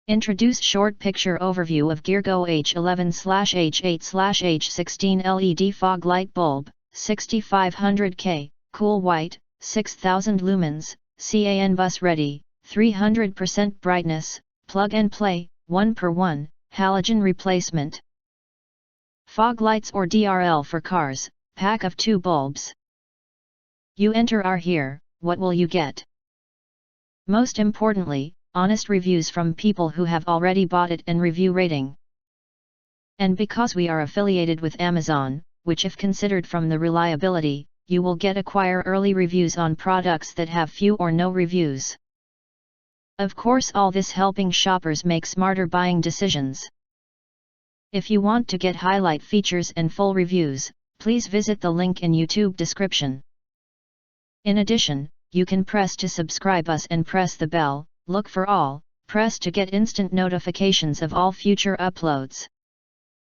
Introduce short picture overview of GEARGO H11/H8/H16 LED fog light bulb, 6500K, cool white, 6000 lumens, CANBus ready, 300% brightness, plug and play, 1:1, halogen replacement. Fog lights or DRL for cars, pack of 2 bulbs. You enter our here, what will you get? Most importantly, honest reviews from people who have already bought it and review rating. And because we are affiliated with Amazon, which if considered from the reliability, you will get acquire early reviews on products that have few or no reviews. Of course, all this helping shoppers make smarter buying decisions. If you want to get highlight features and full reviews, please visit the link in YouTube description. In addition, you can press to subscribe us and press the bell, look for all, press to get instant notifications of all future uploads.